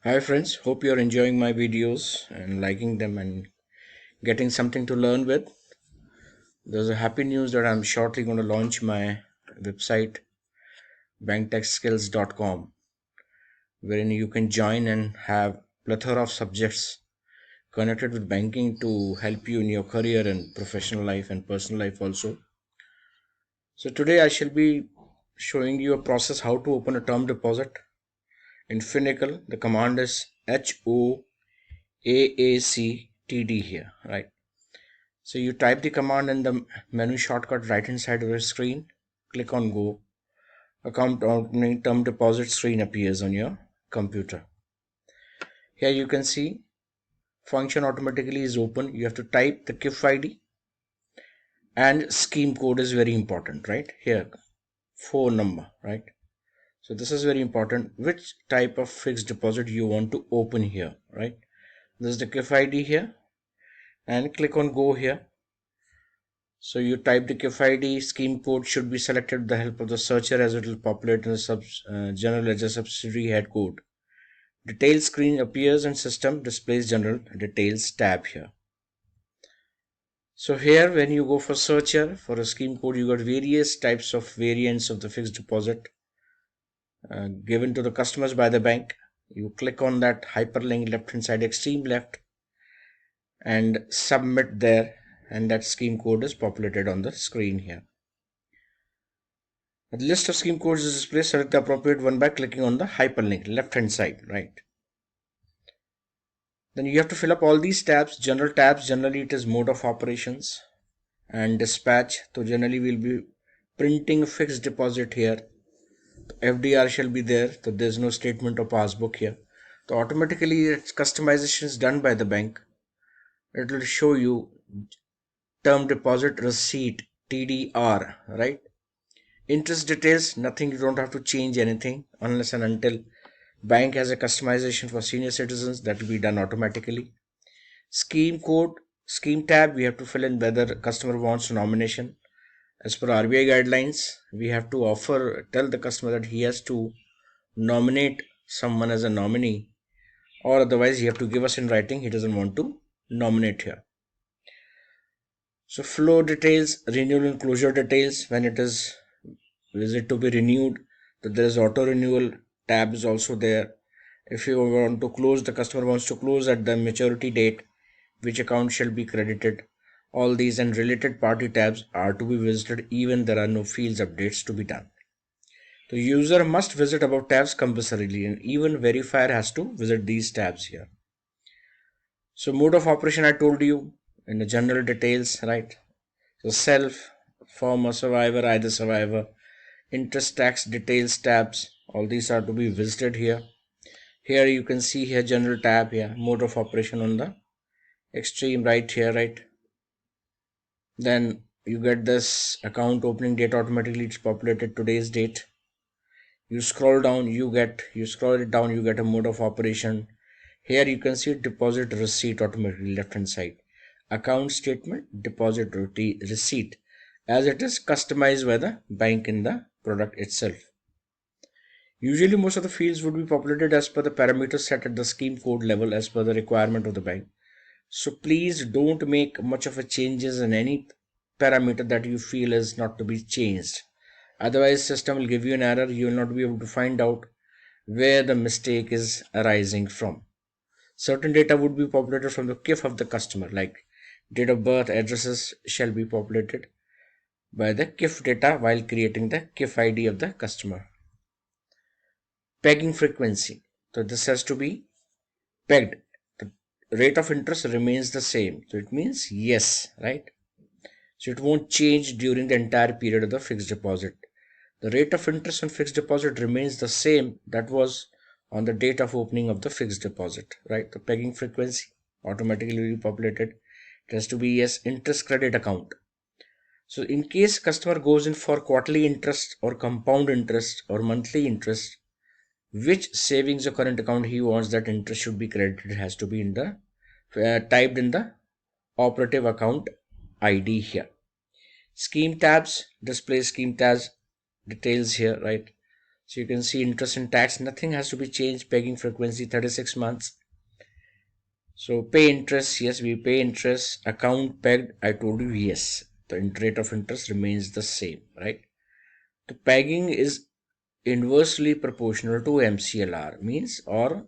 Hi friends, hope you're enjoying my videos and liking them and getting something to learn with. There's a happy news that I'm shortly going to launch my website BankTekSkills.com, wherein you can join and have plethora of subjects connected with banking to help you in your career and professional life and personal life also. So today I shall be showing you a process how to open a term deposit in FINACLE. The command is HOAACTD here, right? So you type the command in the menu shortcut right hand side of your screen, click on go. Account opening term deposit screen appears on your computer. Here you can see function automatically is open. You have to type the KIF ID and scheme code is very important, right? Here, phone number, right? So this is very important. Which type of fixed deposit you want to open here, right? This is the KIF ID here and click on go here. So you type the KIF ID, scheme code should be selected with the help of the searcher as it will populate in the general ledger subsidiary head code. Details screen appears and system displays general details tab here. So here when you go for searcher for a scheme code, you got various types of variants of the fixed deposit given to the customers by the bank. You click on that hyperlink left hand side extreme left and submit there, and that scheme code is populated on the screen here. The list of scheme codes is displayed. Select the appropriate one by clicking on the hyperlink left hand side, right? Then you have to fill up all these tabs. General tabs, generally it is mode of operations and dispatch. So generally we'll be printing fixed deposit here. FDR shall be there. So there's no statement or passbook here. So automatically its customization is done by the bank. It will show you term deposit receipt TDR, right? Interest details, nothing, you don't have to change anything unless and until bank has a customization for senior citizens, that will be done automatically. Scheme code, scheme tab, we have to fill in whether customer wants nomination. As per RBI guidelines, we have to tell the customer that he has to nominate someone as a nominee, or otherwise he have to give us in writing he doesn't want to nominate here. So flow details, renewal and closure details, when it is to be renewed, that there is auto renewal tab is also there. If you want to close, the customer wants to close at the maturity date, which account shall be credited. All these and related party tabs are to be visited even there are no fields updates to be done. The user must visit above tabs compulsorily, and even verifier has to visit these tabs here. So mode of operation I told you in the general details, right? So self, former survivor, either survivor, interest tax details tabs, all these are to be visited here. Here you can see here general tab here, mode of operation on the extreme right here, right? Then you get this account opening date, automatically it's populated today's date. You scroll down, you get a mode of operation. Here you can see deposit receipt automatically left hand side, account statement, deposit receipt, as it is customized by the bank in the product itself. Usually most of the fields would be populated as per the parameters set at the scheme code level as per the requirement of the bank. So please don't make much of a changes in any parameter that you feel is not to be changed. Otherwise system will give you an error. You will not be able to find out where the mistake is arising from. Certain data would be populated from the KIF of the customer, like date of birth, addresses shall be populated by the KIF data while creating the KIF ID of the customer. Pegging frequency. So this has to be pegged. The rate of interest remains the same. So it means yes, right? So it won't change during the entire period of the fixed deposit. The rate of interest on fixed deposit remains the same that was on the date of opening of the fixed deposit, right? The pegging frequency automatically will be populated. It has to be yes, interest credit account. So in case customer goes in for quarterly interest or compound interest or monthly interest, which savings or current account he wants that interest should be credited has to be in the typed in the operative account ID here. Scheme tabs, display scheme tabs details here, right? So you can see interest and tax, nothing has to be changed. Pegging frequency 36 months. So pay interest, yes, we pay interest. Account pegged, I told you, yes, the rate of interest remains the same, right? The pegging is inversely proportional to MCLR, means, or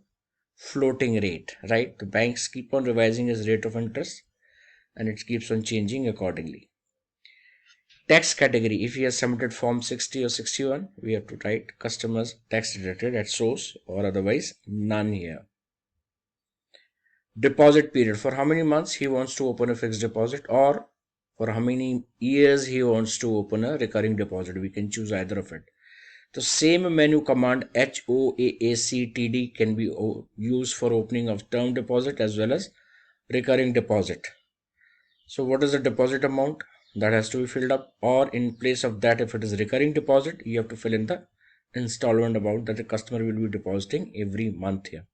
floating rate, right? The banks keep on revising his rate of interest and it keeps on changing accordingly. Tax category, if he has submitted form 60 or 61, we have to write customers tax deducted at source or otherwise none here. Deposit period, for how many months he wants to open a fixed deposit, or for how many years he wants to open a recurring deposit. We can choose either of it. The same menu command HOAACTD can be used for opening of term deposit as well as recurring deposit. So what is the deposit amount? That has to be filled up, or in place of that, if it is recurring deposit, you have to fill in the installment amount that the customer will be depositing every month here.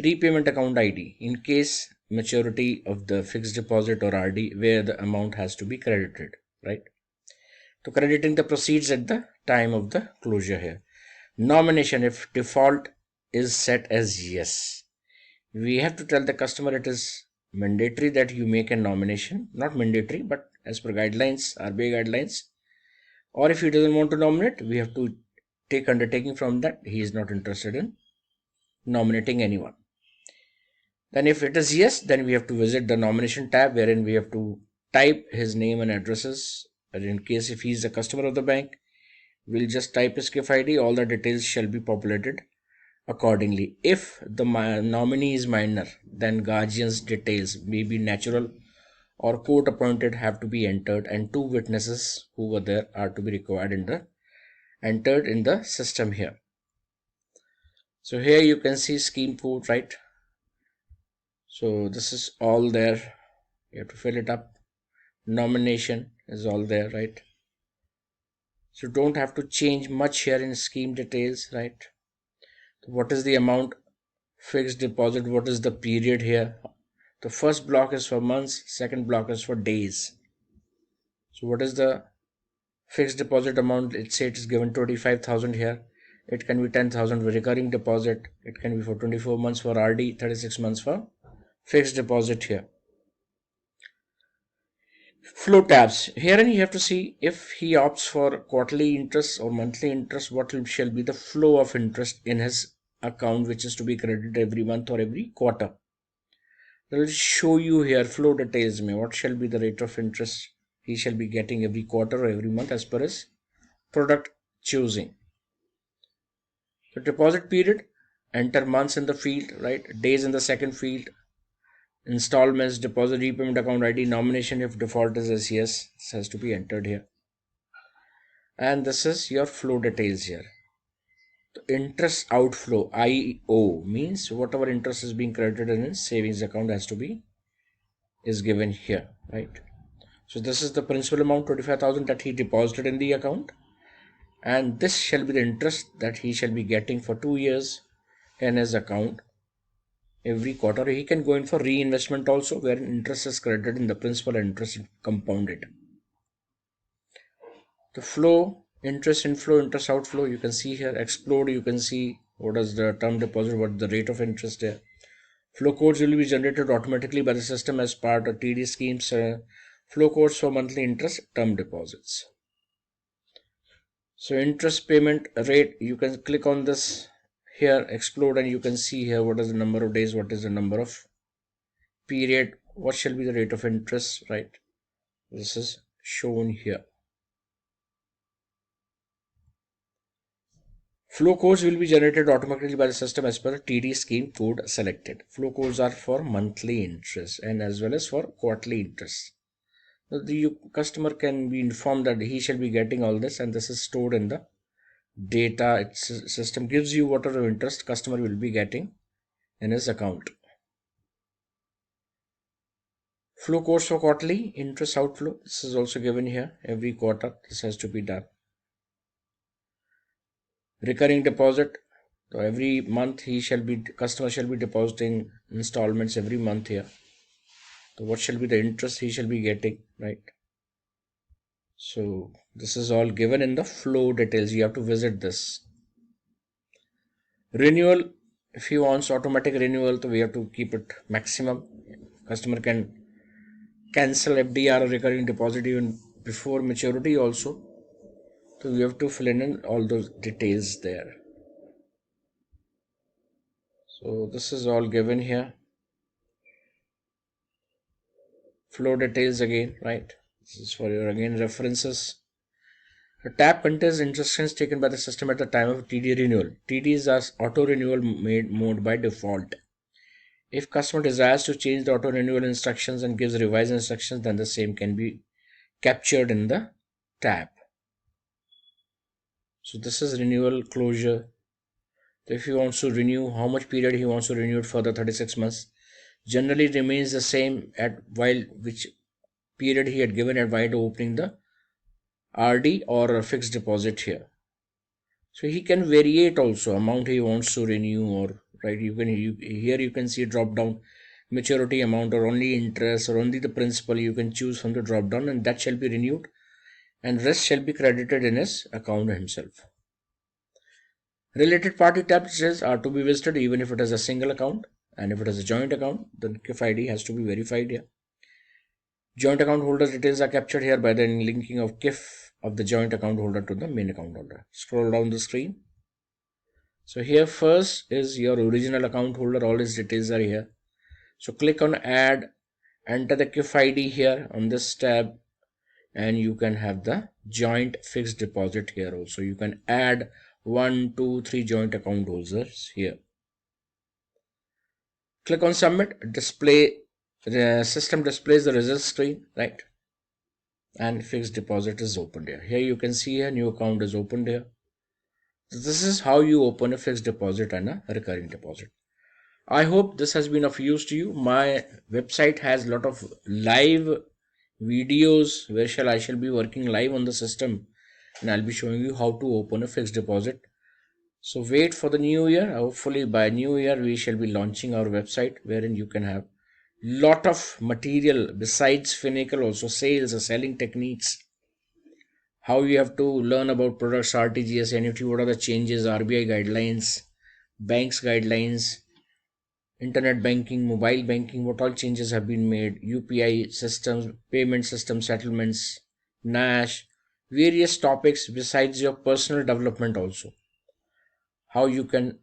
Repayment account ID, in case maturity of the fixed deposit or RD where the amount has to be credited, right? So crediting the proceeds at the time of the closure here. Nomination, if default is set as yes, we have to tell the customer it is mandatory that you make a nomination, not mandatory, but as per guidelines, RBI guidelines. Or if he doesn't want to nominate, we have to take undertaking from that he is not interested in nominating anyone. Then if it is yes, then we have to visit the nomination tab, wherein we have to type his name and addresses. And in case if he is a customer of the bank, we'll just type his KIF ID. All the details shall be populated accordingly. If the nominee is minor, then guardian's details, may be natural or court appointed, have to be entered, and 2 witnesses who were there are to be required entered in the system here. So here you can see scheme code, right? So this is all there. You have to fill it up. Nomination is all there, right? So don't have to change much here in scheme details, right? What is the amount fixed deposit? What is the period here? The first block is for months, second block is for days. So what is the fixed deposit amount? Let's say it is given 25,000 here. It can be 10,000 for recurring deposit. It can be for 24 months for RD, 36 months for fixed deposit here. Flow tabs. Herein you have to see if he opts for quarterly interest or monthly interest, what shall be the flow of interest in his account, which is to be credited every month or every quarter. I will show you here flow details. What shall be the rate of interest he shall be getting every quarter or every month as per his product choosing. So deposit period, enter months in the field, right? Days in the second field. Installments, deposit, repayment account ID, nomination if default is as yes, this has to be entered here. And this is your flow details here. The interest outflow, IO, means whatever interest is being credited in his savings account is given here, right? So this is the principal amount 25,000 that he deposited in the account, and this shall be the interest that he shall be getting for 2 years in his account every quarter. He can go in for reinvestment also, where interest is credited in the principal and interest compounded. The flow, interest inflow, interest outflow, you can see here. Explode, you can see what is the term deposit, what is the rate of interest there. Flow codes will be generated automatically by the system as part of TD schemes. Flow codes for monthly interest term deposits. So interest payment rate, you can click on this here, explode, and you can see here what is the number of days, what is the number of period, what shall be the rate of interest, right? This is shown here. Flow codes will be generated automatically by the system as per the TD scheme code selected. Flow codes are for monthly interest and as well as for quarterly interest. The customer can be informed that he shall be getting all this, and this is stored in the data. Its system gives you whatever interest customer will be getting in his account. Flow codes for quarterly interest outflow, this is also given here. Every quarter this has to be done. Recurring deposit, so every month customer shall be depositing installments every month here. So what shall be the interest he shall be getting, right? So this is all given in the flow details. You have to visit this. Renewal, if he wants automatic renewal, so we have to keep it maximum. Customer can cancel FDR or recurring deposit even before maturity also. So we have to fill in all those details there. So this is all given here. Flow details again, right? This is for your again references. The tab contains instructions taken by the system at the time of TD renewal. TD is as auto renewal mode by default. If customer desires to change the auto renewal instructions and gives revised instructions, then the same can be captured in the tab. So this is renewal closure. So if he wants to renew, how much period he wants to renew it for the 36 months, generally remains the same at while which period he had given at while opening the RD or a fixed deposit here. So he can variate also amount he wants to renew, or right, here you can see drop down maturity amount or only interest or only the principal. You can choose from the drop down, and that shall be renewed, and rest shall be credited in his account himself. Related party tabs are to be visited even if it is a single account, and if it is a joint account, then KIF ID has to be verified here. Joint account holder details are captured here by the linking of KIF of the joint account holder to the main account holder. Scroll down the screen. So here first is your original account holder, all his details are here. So click on add, enter the KIF ID here on this tab, and you can have the joint fixed deposit here also. You can add 1, 2, 3 joint account holders here. Click on submit, display, the system displays the result screen, right? And fixed deposit is opened here. Here you can see a new account is opened here. So this is how you open a fixed deposit and a recurring deposit. I hope this has been of use to you. My website has a lot of live videos where I shall be working live on the system, and I'll be showing you how to open a fixed deposit. So wait for the new year. Hopefully by new year we shall be launching our website wherein you can have lot of material besides FINACLE, also sales or selling techniques, how you have to learn about products, RTGS, NFT, what are the changes, RBI guidelines, banks guidelines, internet banking, mobile banking, what all changes have been made, UPI systems, payment system settlements, NASH, various topics besides your personal development also, how you can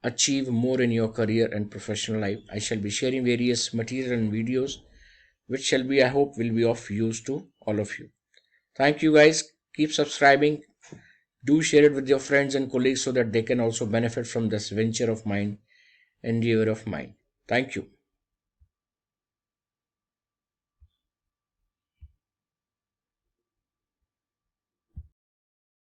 achieve more in your career and professional life. I shall be sharing various material and videos which shall be, I hope, will be of use to all of you. Thank you guys. Keep subscribing. Do share it with your friends and colleagues so that they can also benefit from this venture of mine, endeavor of mine. Thank you.